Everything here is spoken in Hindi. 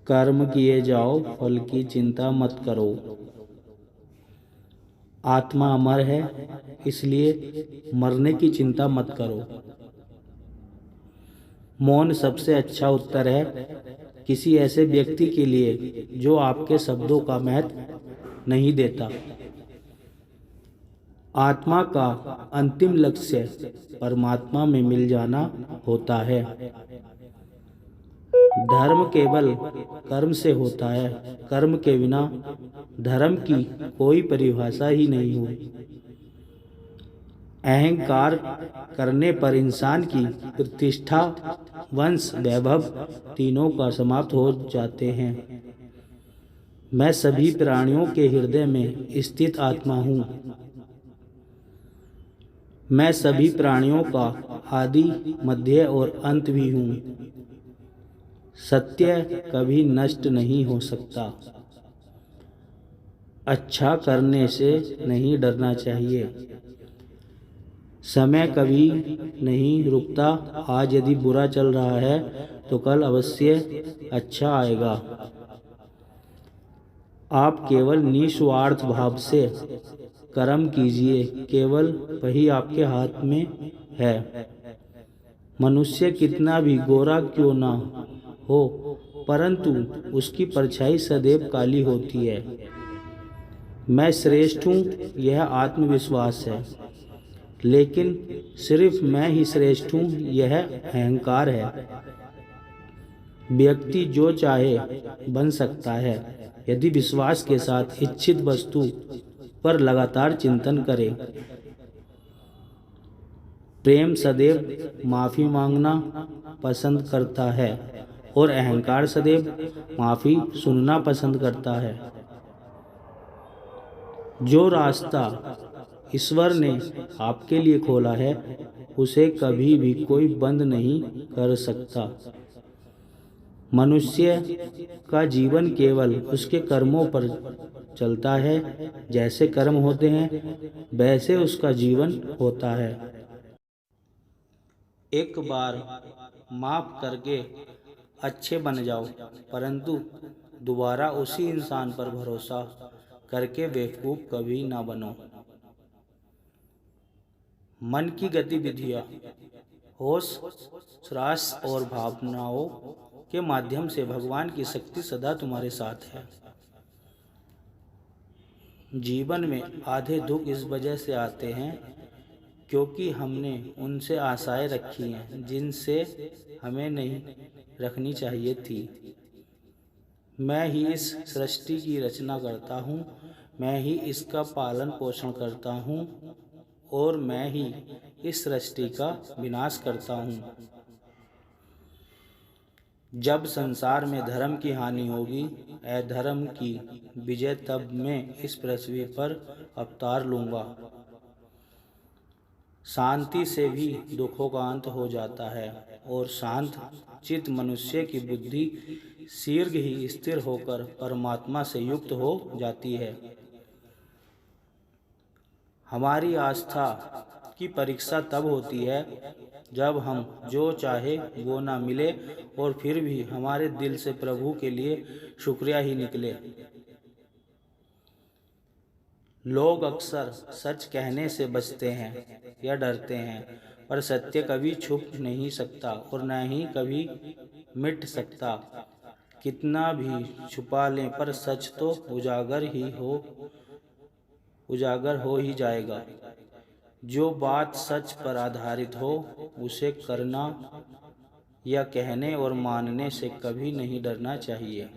कर्म किए जाओ, फल की चिंता मत करो। आत्मा अमर है, इसलिए मरने की चिंता मत करो। मौन सबसे अच्छा उत्तर है किसी ऐसे व्यक्ति के लिए जो आपके शब्दों का महत्व नहीं देता। आत्मा का अंतिम लक्ष्य परमात्मा में मिल जाना होता है। धर्म केवल कर्म से होता है, कर्म के बिना धर्म की कोई परिभाषा ही नहीं हुई। अहंकार करने पर इंसान की प्रतिष्ठा, वंश, वैभव तीनों का समाप्त हो जाते हैं। मैं सभी प्राणियों के हृदय में स्थित आत्मा हूँ। मैं सभी प्राणियों का आदि, मध्य और अंत भी हूँ। सत्य कभी नष्ट नहीं हो सकता। अच्छा करने से नहीं डरना चाहिए। समय कभी नहीं रुकता। आज यदि बुरा चल रहा है तो कल अवश्य अच्छा आएगा। आप केवल निस्वार्थ भाव से कर्म कीजिए, केवल वही आपके हाथ में है। मनुष्य कितना भी गोरा क्यों ना हो, परंतु उसकी परछाई सदैव काली होती है। मैं श्रेष्ठ हूँ, यह आत्मविश्वास है, लेकिन सिर्फ मैं ही श्रेष्ठ हूँ, यह अहंकार है। व्यक्ति जो चाहे बन सकता है यदि विश्वास के साथ इच्छित वस्तु पर लगातार चिंतन करे। प्रेम सदैव माफ़ी मांगना पसंद करता है और अहंकार सदैव माफ़ी सुनना पसंद करता है। जो रास्ता ईश्वर ने आपके लिए खोला है उसे कभी भी कोई बंद नहीं कर सकता। मनुष्य का जीवन केवल उसके कर्मों पर चलता है। जैसे कर्म होते हैं वैसे उसका जीवन होता है। एक बार माफ करके अच्छे बन जाओ, परंतु दोबारा उसी इंसान पर भरोसा करके बेवकूफ़ कभी ना बनो। मन की गतिविधियाँ होश, श्वास और भावनाओं के माध्यम से भगवान की शक्ति सदा तुम्हारे साथ है। जीवन में आधे दुख इस वजह से आते हैं क्योंकि हमने उनसे आशाएं रखी हैं जिनसे हमें नहीं रखनी चाहिए थी। मैं ही इस सृष्टि की रचना करता हूँ, मैं ही इसका पालन पोषण करता हूँ और मैं ही इस सृष्टि का विनाश करता हूँ। जब संसार में धर्म की हानि होगी, अधर्म की विजय, तब मैं इस पृथ्वी पर अवतार लूँगा। शांति से भी दुखों का अंत हो जाता है और शांत चित्त मनुष्य की बुद्धि शीघ्र ही स्थिर होकर परमात्मा से युक्त हो जाती है। हमारी आस्था की परीक्षा तब होती है जब हम जो चाहे वो ना मिले और फिर भी हमारे दिल से प्रभु के लिए शुक्रिया ही निकले। लोग अक्सर सच कहने से बचते हैं या डरते हैं, पर सत्य कभी छुप नहीं सकता और न ही कभी मिट सकता। कितना भी छुपा लें पर सच तो उजागर हो ही जाएगा। जो बात सच पर आधारित हो उसे करना या कहने और मानने से कभी नहीं डरना चाहिए।